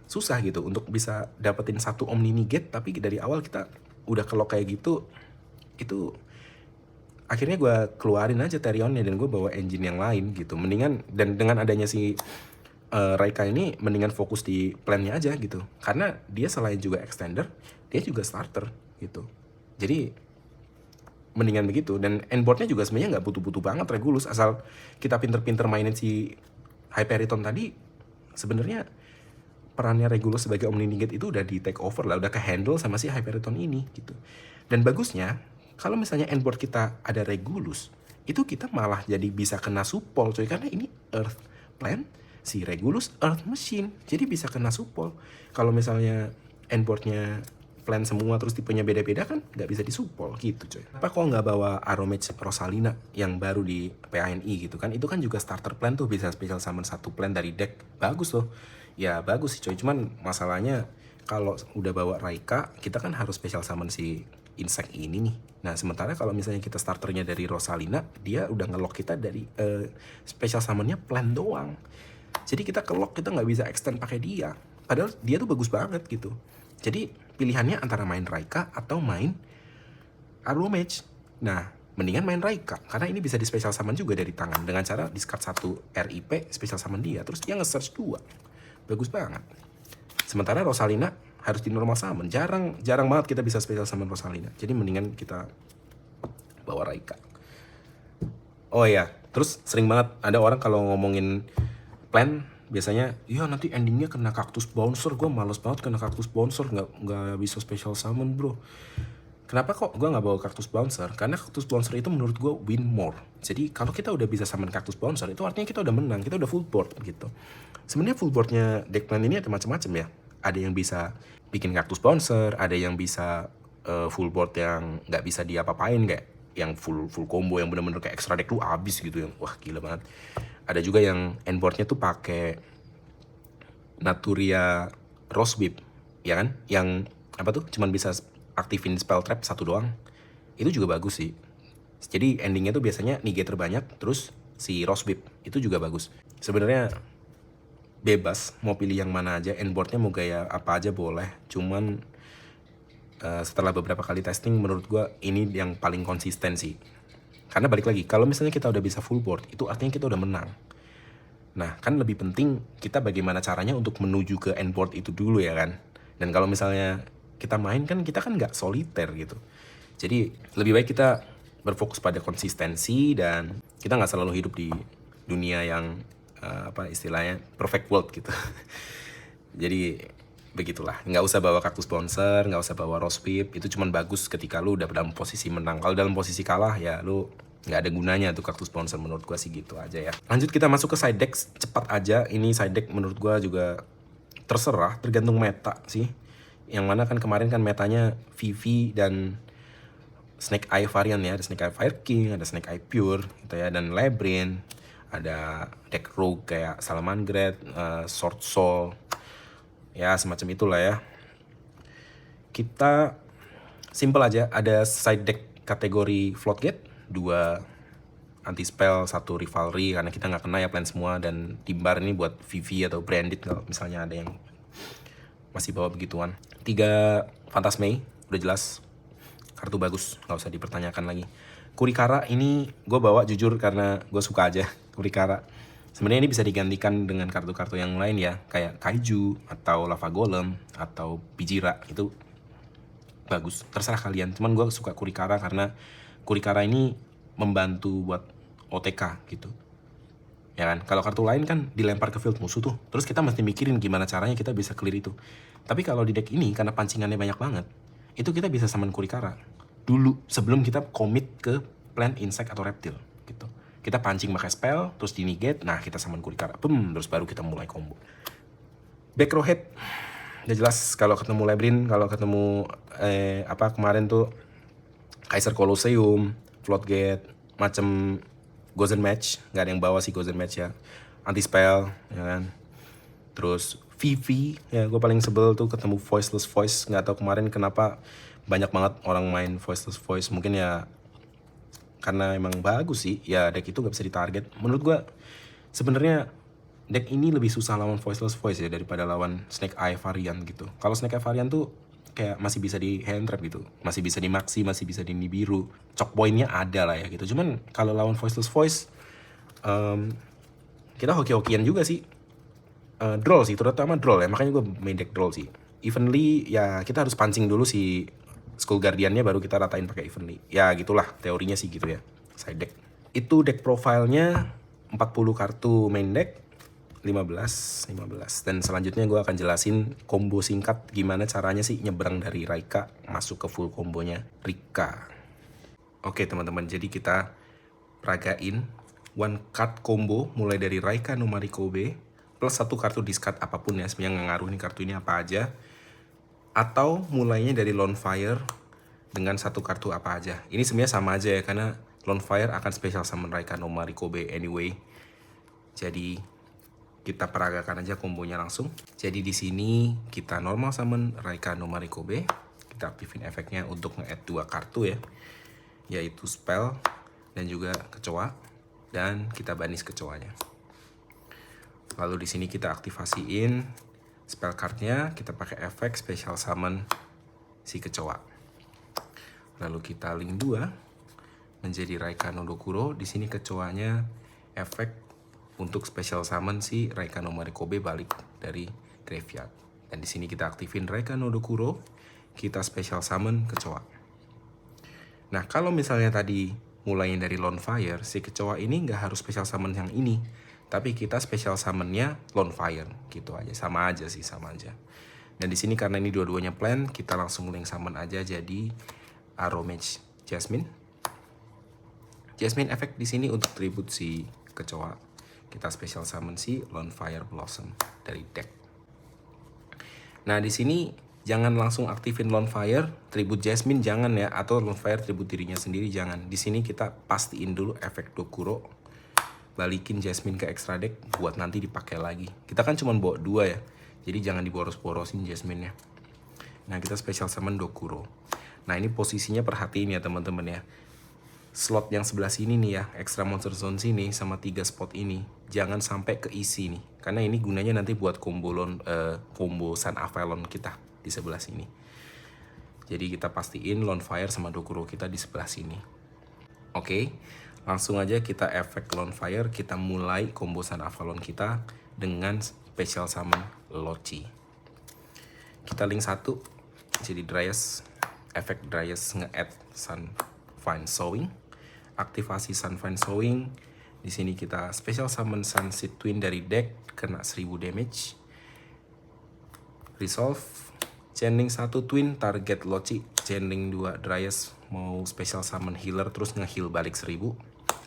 susah gitu untuk bisa dapetin satu Omni Negate, tapi dari awal kita udah kelock kayak gitu. Itu akhirnya gue keluarin aja Therionnya dan gue bawa engine yang lain gitu. Mendingan, dan dengan adanya si Raika ini mendingan fokus di plannya aja gitu. Karena dia selain juga extender, dia juga starter gitu. Jadi mendingan begitu. Dan endboardnya juga sebenarnya nggak butuh-butuh banget Regulus, asal kita pinter-pinter mainin si Hyperiton tadi. Sebenarnya perannya Regulus sebagai Omni-Negate itu udah di take over lah, udah ke handle sama si Hyperiton ini gitu. Dan bagusnya kalau misalnya endboard kita ada Regulus, itu kita malah jadi bisa kena support coy, karena ini Earth Plant, si Regulus Earth Machine, jadi bisa kena support. Kalau misalnya endboardnya plan semua terus tipenya beda-beda kan nggak bisa disupport gitu coy. Apa kok nggak bawa Aromage Rosalina yang baru di PANI gitu kan? Itu kan juga starter plan tuh, bisa special summon satu plan dari deck. Bagus loh. Ya bagus sih coy, cuman masalahnya kalau udah bawa Raika, kita kan harus special summon si Insect ini nih. Nah sementara kalau misalnya kita starternya dari Rosalina, dia udah ngelock kita dari special summonnya plan doang. Jadi kita ke lock, kita nggak bisa extend pakai dia. Padahal dia tuh bagus banget gitu. Jadi pilihannya antara main Raika atau main Aromage. Nah, mendingan main Raika, karena ini bisa di special summon juga dari tangan dengan cara discard 1 RIP, special summon dia, terus dia nge-search 2. Bagus banget. Sementara Rosalina harus di normal summon. Jarang banget kita bisa special summon Rosalina. Jadi mendingan kita bawa Raika. Oh iya, terus sering banget ada orang kalau ngomongin plan, biasanya, ya nanti endingnya kena Cactus Bouncer. Gue males banget kena Cactus Bouncer, nggak bisa special summon bro. Kenapa kok gue nggak bawa Cactus Bouncer? Karena Cactus Bouncer itu menurut gue win more. Jadi kalau kita udah bisa summon Cactus Bouncer, itu artinya kita udah menang, kita udah full board gitu. Sebenarnya full boardnya deck plan ini ada macam-macam ya. Ada yang bisa bikin Cactus Bouncer, ada yang bisa full board yang nggak bisa diapa-apain, kayak yang full combo yang bener-bener kayak extra deck lu abis gitu, yang wah gila banget. Ada juga yang endboardnya tuh pakai Naturia Rose Whip, ya kan? Yang apa tuh? Cuman bisa aktifin spell trap satu doang. Itu juga bagus sih. Jadi endingnya tuh biasanya negate terbanyak, terus si Rose Whip itu juga bagus. Sebenarnya bebas mau pilih yang mana aja, endboardnya mau gaya apa aja boleh. Cuman setelah beberapa kali testing, menurut gue ini yang paling konsisten sih. Karena balik lagi, kalau misalnya kita udah bisa full board, itu artinya kita udah menang. Nah, kan lebih penting kita bagaimana caranya untuk menuju ke endboard itu dulu ya kan. Dan kalau misalnya kita main kan, kita kan nggak soliter gitu. Jadi lebih baik kita berfokus pada konsistensi dan kita nggak selalu hidup di dunia yang apa istilahnya perfect world gitu. Jadi begitulah, nggak usah bawa Cactus Bouncer, nggak usah bawa Rose Whip. Itu cuman bagus ketika lu udah dalam posisi menang. Kalau dalam posisi kalah ya lu nggak ada gunanya tuh Cactus Bouncer, menurut gua sih gitu aja ya. Lanjut kita masuk ke side deck cepat aja. Ini side deck menurut gua juga terserah, tergantung meta sih. Yang mana kan kemarin kan metanya Vivi dan Snake Eye varian ya. Ada Snake Eye Fire King, ada Snake Eye Pure gitu ya, dan Labyrinth. Ada deck rogue kayak Salamangreat, Sword Soul, ya semacam itulah ya. Kita simple aja, ada side deck kategori Floodgate, 2 anti spell, 1 rivalry karena kita nggak kena ya plan semua, dan timbar ini buat Vivi atau Branded kalau misalnya ada yang masih bawa begituan. 3 Phantasme, udah jelas kartu bagus, nggak usah dipertanyakan lagi. Kurikara ini gue bawa jujur karena gue suka aja Kurikara. Sebenarnya ini bisa digantikan dengan kartu-kartu yang lain ya, kayak Kaiju atau Lava Golem atau Bijira, itu bagus, terserah kalian. Cuman gue suka Kurikara karena Kurikara ini membantu buat OTK gitu, ya kan. Kalau kartu lain kan dilempar ke field musuh tuh, terus kita mesti mikirin gimana caranya kita bisa clear itu. Tapi kalau di deck ini karena pancingannya banyak banget, itu kita bisa summon Kurikara dulu sebelum kita commit ke plan insect atau reptil gitu. Kita pancing pakai spell, terus di negate, nah kita summon Kurikara, terus baru kita mulai combo. Back row head, udah jelas kalau ketemu Labyrinth, kalau ketemu apa kemarin tuh Kaiser Colosseum, Floodgate, macem Gozen Match, nggak ada yang bawa sih Gozen Match ya, anti spell, ya kan. Terus Vivi, ya gue paling sebel tuh ketemu Voiceless Voice, nggak tahu kemarin kenapa banyak banget orang main Voiceless Voice, mungkin ya karena emang bagus sih ya, deck itu nggak bisa ditarget. Menurut gue sebenarnya deck ini lebih susah lawan Voiceless Voice ya daripada lawan Snake Eye varian gitu. Kalau Snake Eye varian tuh kayak masih bisa di hand trap gitu, masih bisa di maxi, masih bisa di Nibiru, choke pointnya ada lah ya gitu. Cuman kalau lawan Voiceless Voice kita hoki-hokian juga sih, draw sih, terutama draw ya, makanya gue main deck draw sih. Evenly ya kita harus pancing dulu si Skull Guardian-nya baru kita ratain pakai Evenly. Ya gitulah teorinya sih gitu ya. Side deck. Itu deck profilnya 40 kartu main deck, 15. Dan selanjutnya gue akan jelasin combo singkat gimana caranya sih nyebrang dari Raika masuk ke full kombonya Rika. Oke teman-teman, jadi kita peragain one card combo mulai dari Raika no Marikobe plus satu kartu discard apapun ya, sebenarnya nggak ngaruh nih kartu ini apa aja. Atau mulainya dari Lone Fire dengan satu kartu apa aja. Ini sebenarnya sama aja ya, karena Lone Fire akan special summon Raika no Marikobe anyway. Jadi kita peragakan aja kombonya langsung. Jadi di sini kita normal summon Raika no Marikobe. Kita aktifin efeknya untuk nge-add 2 kartu ya, yaitu spell dan juga kecoa. Dan kita banis kecoanya. Lalu di sini kita aktivasiin spell cardnya, kita pakai efek special summon si kecoa. Lalu kita link 2 menjadi Raika no Dokuro. Di sini kecoanya efek untuk special summon si Raika no Marikobe balik dari graveyard. Dan di sini kita aktifin Raika no Dokuro, kita special summon kecoa. Nah, kalau misalnya tadi mulainya dari Lone Fire, si kecoa ini nggak harus special summon yang ini, tapi kita special summonnya Lone Fire, gitu aja, sama aja. Dan di sini karena ini dua-duanya plan, kita langsung link summon aja jadi Aromage Jasmine. Jasmine efek di sini untuk tribute si kecoa. Kita special summon si Lone Fire Blossom dari deck. Nah di sini jangan langsung aktifin Lone Fire, tribute Jasmine jangan ya, atau Lone Fire tribute dirinya sendiri jangan. Di sini kita pastiin dulu efek Dokuro. Balikin Jasmine ke extra deck buat nanti dipakai lagi. Kita kan cuma bawa 2 ya, jadi jangan diboros-borosin Jasmine-nya. Nah kita special summon Dokuro. Nah ini posisinya perhatiin ya teman-teman ya. Slot yang sebelah sini nih ya, extra monster zone sini sama 3 spot ini jangan sampai keisi nih, karena ini gunanya nanti buat combo Sun Avalon kita di sebelah sini. Jadi kita pastiin Lone Fire sama Dokuro kita di sebelah sini. Oke. Langsung aja kita efek Lone Fire, kita mulai combo Sun Avalon kita dengan special summon Lochi. Kita link 1 jadi Dryas, efek Dryas nge-add Sunfine Sowing. Aktivasi Sunfine Sowing. Di sini kita special summon Sunset Twin dari deck, kena 1000 damage. Resolve, chaining 1 Twin target Lochi, chaining 2 Dryas mau special summon healer terus nge-heal balik 1000.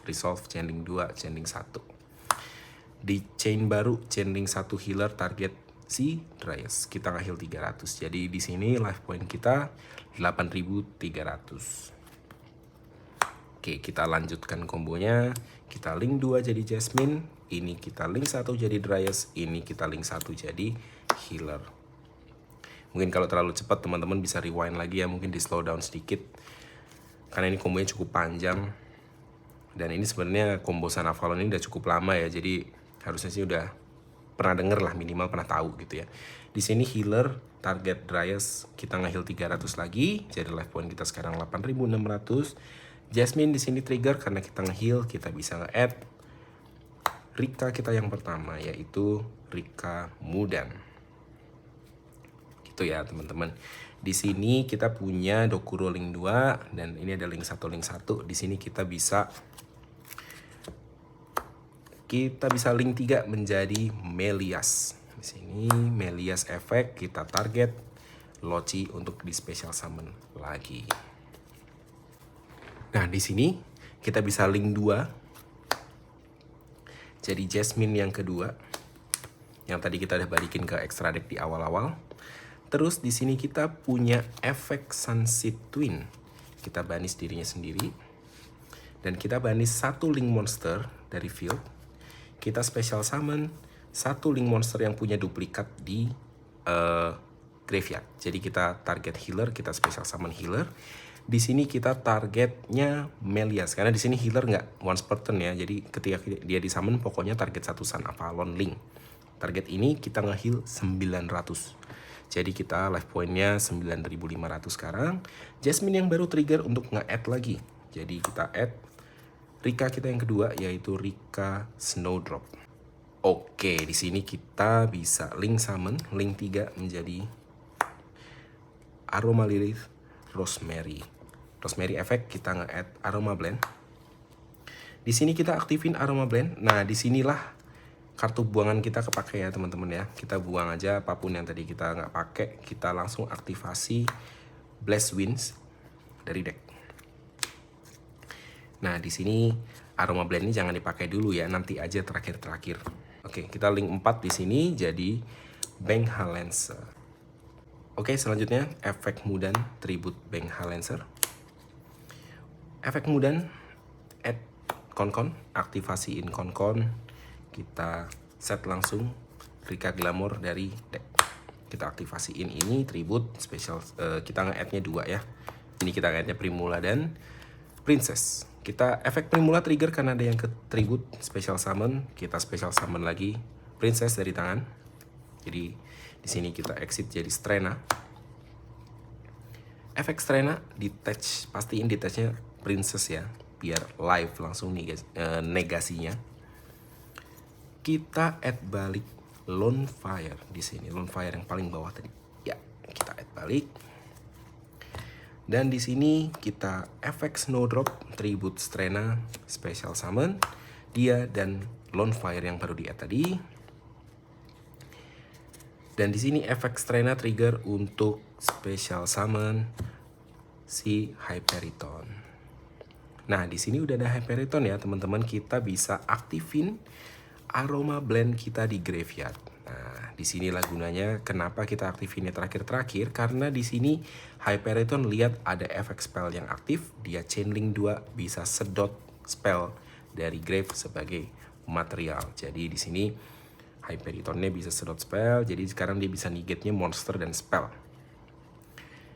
Resolve, chaining 2, chaining 1. Di chain baru, chaining 1 healer target si Dryas. Kita nge-heal 300. Jadi di sini life point kita 8300. Oke, kita lanjutkan kombonya. Kita link 2 jadi Jasmine. Ini kita link 1 jadi Dryas. Ini kita link 1 jadi healer. Mungkin kalau terlalu cepat teman-teman bisa rewind lagi ya, mungkin di slow down sedikit. Karena ini kombonya cukup panjang. Dan ini sebenarnya combo Sun Avalon ini udah cukup lama ya, jadi harusnya sih udah pernah denger lah, minimal pernah tahu gitu ya. Di sini healer target Dryas kita nge-heal 300 lagi, jadi life point kita sekarang 8600. Jasmine di sini trigger karena kita nge-heal, kita bisa nge-add Rika kita yang pertama, yaitu Rika Mudan. Gitu ya teman-teman. Di sini kita punya Dokuro link 2 dan ini ada link 1 link 1. Di sini kita bisa link 3 menjadi Melias. Di sini Melias efek kita target Lochi untuk di special summon lagi. Nah, di sini kita bisa link 2 jadi Jasmine yang kedua. Yang tadi kita udah balikin ke extra deck di awal-awal. Terus di sini kita punya efek Sunset Twin. Kita banis dirinya sendiri. Dan kita banis 1 link monster dari field. Kita special summon 1 link monster yang punya duplikat di graveyard. Jadi kita target healer, kita special summon healer. Di sini kita targetnya Melias, karena di sini healer nggak once per turn ya. Jadi ketika dia di summon pokoknya target 1 Sun Avalon link. Target ini kita nge-heal 900. Jadi kita life pointnya 9500 sekarang. Jasmine yang baru trigger untuk nge-add lagi. Jadi kita add Rika kita yang kedua, yaitu Rika Snowdrop. Oke, di sini kita bisa link summon, link 3 menjadi Aroma Lilith, Rosemary. Rosemary efek kita nge-add Aroma Blend. Di sini kita aktifin Aroma Blend. Nah, disinilah kartu buangan kita kepake ya teman-teman ya. Kita buang aja apapun yang tadi kita nggak pakai. Kita langsung aktivasi Blast Winds dari deck. Nah, di sini Aroma Blend ini jangan dipakai dulu ya, nanti aja terakhir-terakhir. Oke, kita link 4 di sini jadi Bank Halenser. Oke, selanjutnya efek Mudan Tribute Bank Halenser. Efek Mudan add Konkon, aktivasiin Konkon. Kita set langsung Rika Glamour dari deck. Kita aktivasiin ini tribute special, kita nge-add-nya 2 ya. Ini kita nge-add-nya Primula dan Princess. Kita efek Primula trigger karena ada yang ke tribute special summon. Kita special summon lagi Princess dari tangan. Jadi di sini kita exit jadi Strena. Efek Strena detach, pastiin detachnya Princess ya, biar live langsung negasinya. Kita add balik Lone Fire di sini, Lone Fire yang paling bawah tadi. Ya, kita add balik. Dan di sini kita efek Snowdrop tribute Strena special summon dia dan Lone Fire yang baru di-add tadi. Dan di sini efek Strena trigger untuk special summon si Hyperiton. Nah, di sini udah ada Hyperiton ya, teman-teman. Kita bisa aktifin Aroma Blend kita di graveyard. Nah, disinilah gunanya kenapa kita aktifinnya terakhir-terakhir, karena di sini Hyperiton lihat ada efek spell yang aktif, dia channeling 2 bisa sedot spell dari grave sebagai material. Jadi di sini Hyperitonnya bisa sedot spell, jadi sekarang dia bisa negate-nya monster dan spell.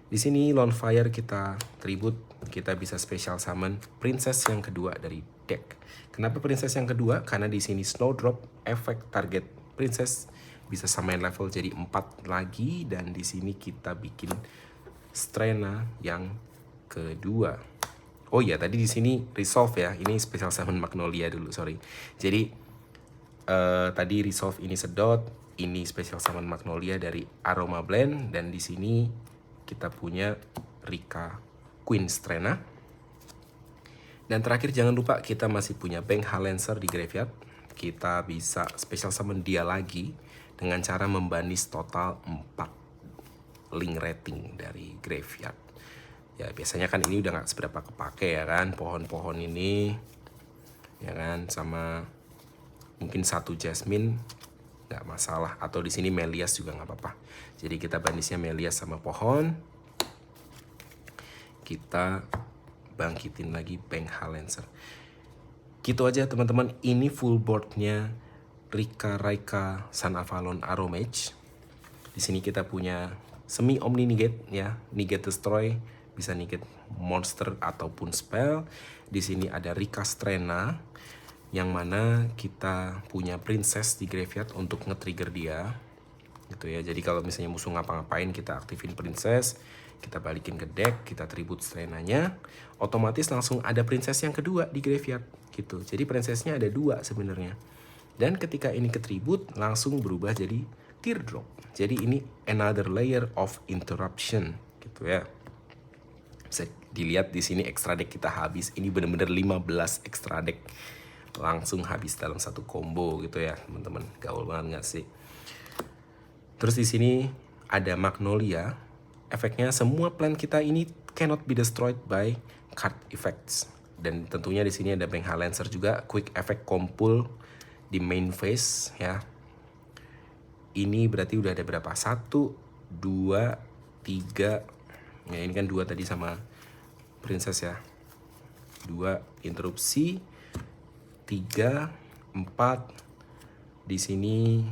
Di sini Lone Fire kita tribute, kita bisa special summon Princess yang kedua dari deck. Kenapa Princess yang kedua? Karena di sini Snowdrop efek target Princess bisa samain level jadi 4 lagi, dan di sini kita bikin Strena yang kedua. Oh iya, tadi di sini resolve ya. Ini special summon Magnolia dulu, sorry. Jadi tadi resolve ini sedot, ini special summon Magnolia dari Aroma Blend, dan di sini kita punya Rika Queen Strena. Dan terakhir jangan lupa kita masih punya Bank Halenser di graveyard. Kita bisa special summon dia lagi dengan cara membanis total 4 link rating dari graveyard. Ya biasanya kan ini udah gak seberapa kepake ya kan, pohon-pohon ini ya kan, sama mungkin 1 Jasmine nggak masalah, atau di sini Melias juga nggak apa-apa. Jadi kita banisnya Melias sama pohon. Kita bangkitin lagi Bank Halenser. Gitu aja teman-teman, ini full boardnya Rika Raika Sun Avalon Aromage. Di sini kita punya semi omni negate ya, negate destroy, bisa negate monster ataupun spell. Di sini ada Rika Strena, yang mana kita punya Princess di graveyard untuk nge-trigger dia gitu ya. Jadi kalau misalnya musuh ngapa-ngapain, kita aktifin Princess, kita balikin ke deck, kita tribute Strenanya, otomatis langsung ada Princess yang kedua di graveyard gitu. Jadi Princessnya ada 2 sebenarnya. Dan ketika ini ke tribute langsung berubah jadi Teardrop. Jadi ini another layer of interruption gitu ya. Bisa dilihat di sini extra deck kita habis. Ini bener-bener 15 extra deck langsung habis dalam satu combo gitu ya teman-teman. Gaul banget gak sih? Terus di sini ada Magnolia. Efeknya semua plan kita ini cannot be destroyed by card effects. Dan tentunya di sini ada Bank Halenser juga, quick effect kumpul di main phase ya. Ini berarti udah ada berapa? 1, 2, 3. Ya ini kan 2 tadi sama Princess ya. 2 interupsi, 3, 4. Di sini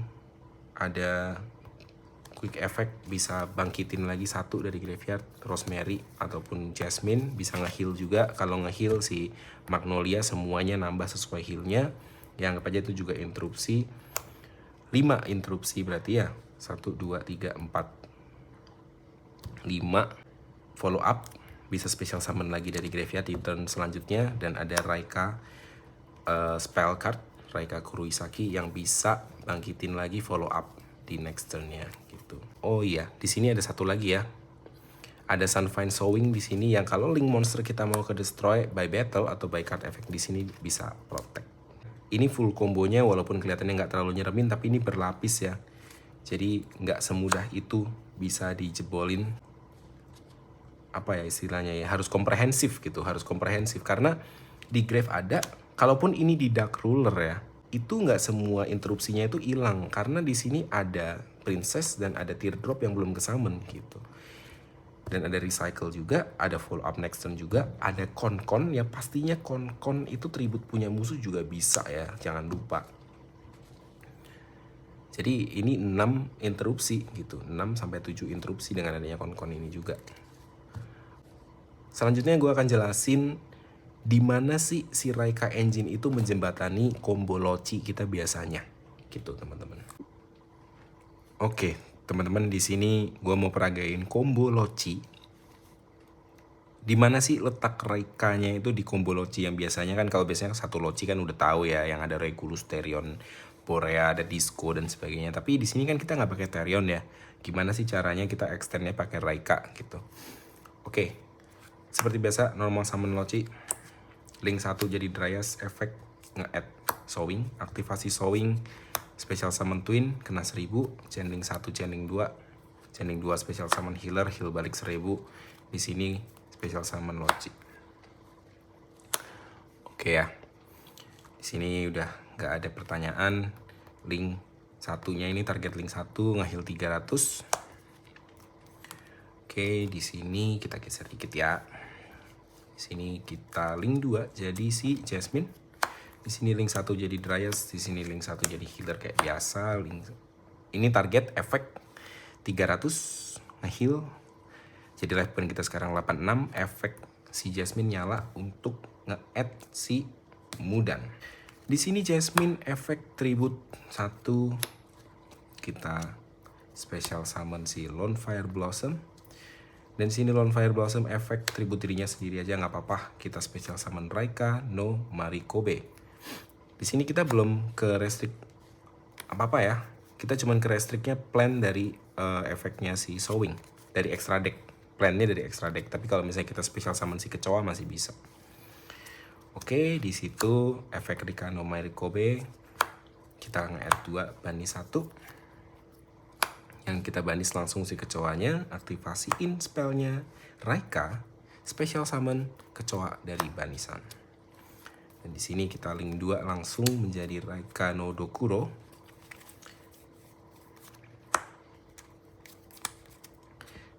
ada quick effect, bisa bangkitin lagi 1 dari graveyard, Rosemary ataupun Jasmine, bisa nge-heal juga. Kalau nge-heal si Magnolia semuanya nambah sesuai healnya. Ya anggap aja itu juga interupsi. 5 interupsi berarti ya. 1, 2, 3, 4, 5. Follow up, bisa special summon lagi dari graveyard di turn selanjutnya. Dan ada Raika spell card, Raika Kuroisaki, yang bisa bangkitin lagi follow up di next turnnya gitu. Oh iya, di sini ada satu lagi ya. Ada Sunfine Sowing di sini yang kalau link monster kita mau ke destroy by battle atau by card effect di sini bisa protect. Ini full kombonya walaupun kelihatannya nggak terlalu nyeremin, tapi ini berlapis ya. Jadi nggak semudah itu bisa dijebolin. Apa ya istilahnya ya, harus komprehensif gitu, harus komprehensif. Karena di grave ada, kalaupun ini di Dark Ruler ya, itu nggak semua interupsinya itu hilang. Karena di sini ada Princess dan ada Teardrop yang belum kesummon gitu. Dan ada recycle juga, ada follow up next turn juga, ada kon-kon ya, pastinya kon-kon itu tribut punya musuh juga bisa ya, jangan lupa. Jadi ini 6 interupsi gitu, 6-7 interupsi dengan adanya kon-kon ini juga. Selanjutnya gue akan jelasin di mana sih si Raika Engine itu menjembatani combo Loci kita biasanya gitu teman-teman. Oke, teman-teman, di sini gue mau peragain combo Loci. Di mana sih letak Raikanya itu di combo Loci yang biasanya kan, kalau biasanya satu Loci kan udah tahu ya, yang ada Regulus, Therion, Borea, ada Disco dan sebagainya. Tapi di sini kan kita nggak pakai Therion ya. Gimana sih caranya kita extendnya pakai Raika gitu? Oke, seperti biasa normal summon Loci. Link 1 jadi Dryas, efek nge-add Sowing, aktivasi Sowing, special summon Twin kena 1000, chain link 1, chain link 2, chain link 2 special summon Healer, heal balik 1000. Di sini special summon Loci. Oke ya. Di sini udah nggak ada pertanyaan. Link satunya ini target link 1 nge-heal 300. Oke, di sini kita geser dikit ya. Di sini kita link 2 jadi si Jasmine. Di sini link 1 jadi Dryas, di sini link 1 jadi healer kayak biasa. Ini target efek 300 nge-heal. Jadi life point kita sekarang 86, efek si Jasmine nyala untuk nge-add si Mudan. Di sini Jasmine efek tribute 1, kita special summon si Lone Fire Blossom. Dan sini Lone Fire Blossom efek tribut dirinya sendiri aja nggak apa-apa. Kita special summon Raika no Marikobe. Di sini kita belum ke restrict apa-apa ya. Kita cuman ke restrictnya plan dari efeknya si Sowing dari extra deck. Plannya dari extra deck. Tapi kalau misalnya kita special summon si kecoa masih bisa. Oke, di situ efek Raika no Marikobe kita nge-add 2 bani 1. Yang kita banis langsung si kecoanya, aktivasiin spellnya Raika, special summon kecoa dari banisan. Dan di sini kita link 2 langsung menjadi Raika no Dokuro.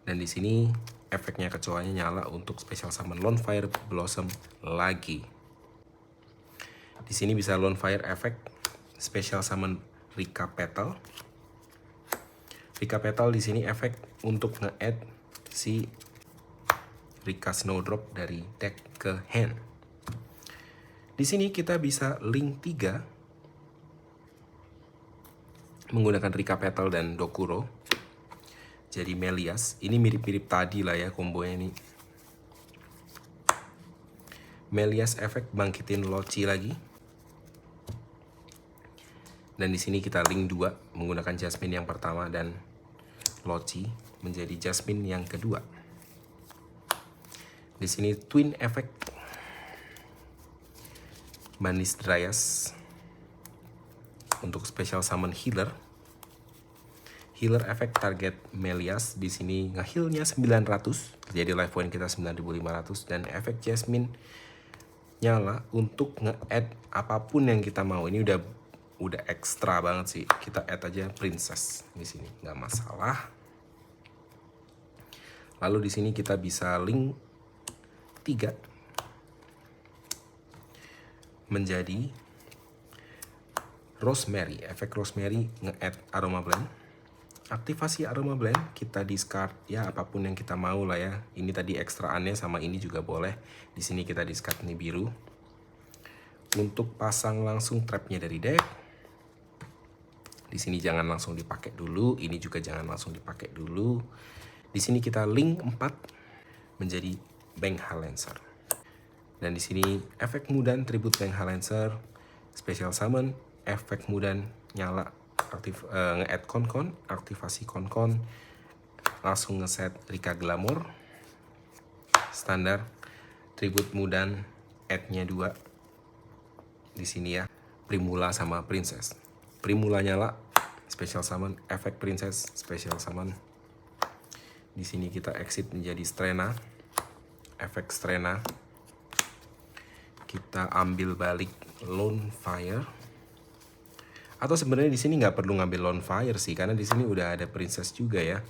Dan di sini efeknya kecoanya nyala untuk special summon Lone Fire Blossom lagi. Di sini bisa Lone Fire efek special summon Rika Petal. Rika Petal di sini efek untuk nge-add si Rika Snowdrop dari deck ke hand. Di sini kita bisa link 3 menggunakan Rika Petal dan Dokuro. Jadi Melias, ini mirip-mirip tadi lah ya kombonya ini. Melias efek bangkitin Loci lagi. Dan di sini kita link 2 menggunakan Jasmine yang pertama dan Loci menjadi Jasmine yang kedua. Di sini twin effect banis Dryas untuk special summon healer. Healer effect target Melias di sini nge-healnya 900, jadi life point kita 9500 dan efek Jasmine nyala untuk nge-add apapun yang kita mau. Ini udah ekstra banget sih. Kita add aja Princess di sini, nggak masalah. Lalu di sini kita bisa link 3 menjadi Rosemary. Efek Rosemary nge-add Aroma Blend. Aktivasi Aroma Blend, kita discard ya apapun yang kita mau lah ya. Ini tadi ekstraannya sama ini juga boleh. Di sini kita discard ini biru. Untuk pasang langsung trapnya dari deck. Di sini jangan langsung dipakai dulu, ini juga jangan langsung dipakai dulu. Di sini kita link 4 menjadi Bank Lancer. Dan di sini efek Mudan tribute Bank Lancer, special summon, efek Mudan nyala, nge-add kon-kon, aktivasi kon-kon, langsung nge-set Rika Glamour. standar. Tribute Mudan, add-nya 2 di sini ya. Primula sama Princess. Primula nyala, special summon, efek Princess, special summon. Di sini kita exit menjadi Strena, efek Strena. Kita ambil balik Lone Fire. Atau sebenarnya di sini nggak perlu ngambil Lone Fire sih, karena di sini udah ada Princess juga ya.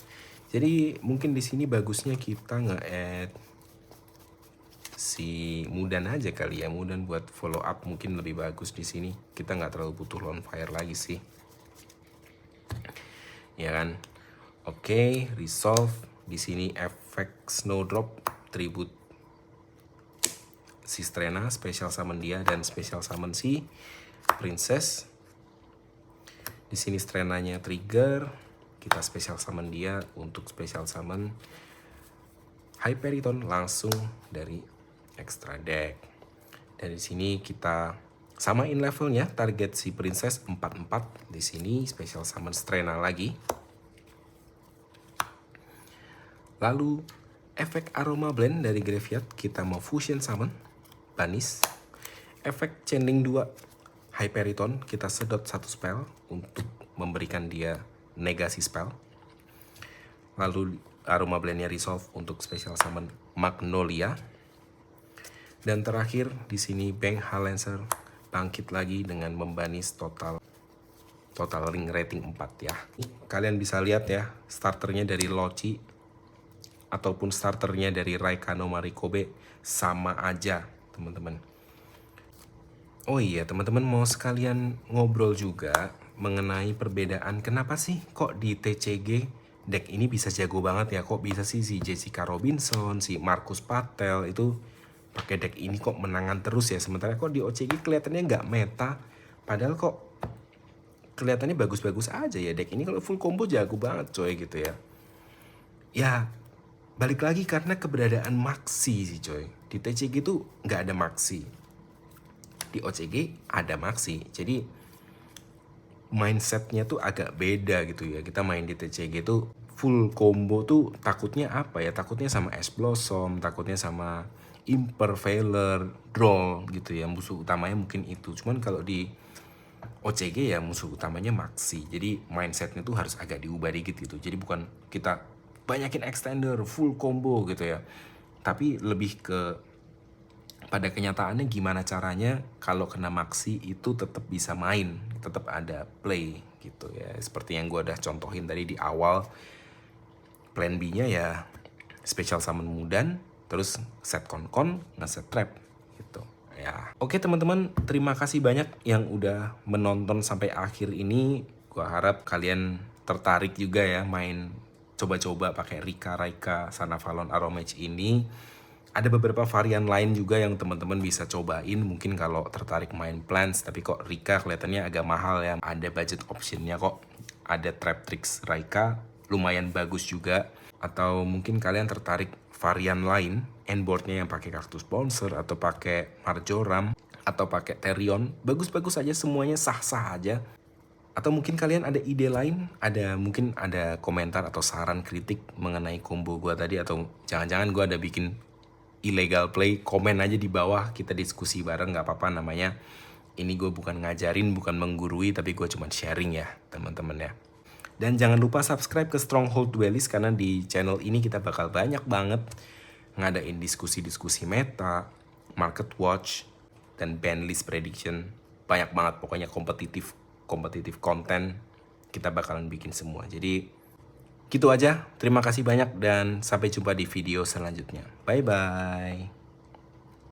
Jadi mungkin di sini bagusnya kita nge-add si Mudan aja kali ya. Mudan buat follow up mungkin lebih bagus di sini. Kita nggak terlalu butuh Lone Fire lagi sih. Ya kan? Oke, resolve. Di sini efek Snowdrop, tribute si Strena, special summon dia dan special summon si Princess. Di sini Strenanya trigger, kita special summon dia untuk special summon Hyperiton langsung dari extra deck. Dan di sini kita samain levelnya, target si Princess 44. Di sini special summon Strena lagi. Lalu efek Aroma Blend dari graveyard kita mau fusion summon, banish. Efek Channeling 2 Hyperiton kita sedot 1 spell untuk memberikan dia negasi spell. Lalu Aroma Blendnya resolve untuk special summon Magnolia. Dan terakhir di sini Bank Halancer bangkit lagi dengan membanis total ring rating 4 ya. Kalian bisa lihat ya, starternya dari Lochi ataupun starternya dari Raika no Marikobe sama aja teman-teman. Oh iya teman-teman, mau sekalian ngobrol juga mengenai perbedaan kenapa sih kok di TCG deck ini bisa jago banget ya. Kok bisa sih si Jessica Robinson, si Marcus Patel itu pakai deck ini kok menangan terus ya. Sementara kok di OCG kelihatannya nggak meta, padahal kok kelihatannya bagus-bagus aja ya deck ini. Kalau full combo jago banget coy gitu ya. Ya balik lagi karena keberadaan Maxi sih coy. Di TCG tuh nggak ada Maxi, di OCG ada Maxi. Jadi mindsetnya tuh agak beda gitu ya. Kita main di TCG tuh full combo tuh takutnya apa ya? Takutnya sama Ash Blossom, takutnya sama Impervailer, Droll gitu ya. Musuh utamanya mungkin itu. Cuman kalau di OCG ya musuh utamanya Maxi. Jadi mindsetnya tuh harus agak diubah dikit gitu. Jadi bukan kita banyakin extender, full combo gitu ya. Tapi lebih ke pada kenyataannya gimana caranya kalau kena Maxi itu tetap bisa main, tetap ada play gitu ya. Seperti yang gue udah contohin tadi di awal, plan B-nya ya special summon Mudan, terus set kon-kon, nge-set trap gitu ya. Oke teman-teman, terima kasih banyak yang udah menonton sampai akhir ini. Gue harap kalian tertarik juga ya main coba-coba pakai Rika, Raika, Sanavalon, Aromage ini. Ada beberapa varian lain juga yang teman-teman bisa cobain. Mungkin kalau tertarik main Plants, tapi kok Rika kelihatannya agak mahal ya. Ada budget optionnya kok. Ada Trap Tricks Raika, lumayan bagus juga. Atau mungkin kalian tertarik varian lain, endboardnya yang pakai Cactus Bouncer, atau pakai Marjoram, atau pakai Therion. Bagus-bagus aja semuanya, sah-sah aja. Atau mungkin kalian ada ide lain, mungkin ada komentar atau saran kritik mengenai combo gue tadi, atau jangan-jangan gue ada bikin illegal play, komen aja di bawah, kita diskusi bareng, nggak apa-apa namanya. Ini gue bukan ngajarin, bukan menggurui, tapi gue cuma sharing ya teman-teman ya. Dan jangan lupa subscribe ke Stronghold Duelist, karena di channel ini kita bakal banyak banget ngadain diskusi-diskusi meta, market watch, dan ban list prediction. Banyak banget pokoknya kompetitif konten kita bakalan bikin semua. Jadi gitu aja. Terima kasih banyak dan sampai jumpa di video selanjutnya. Bye bye.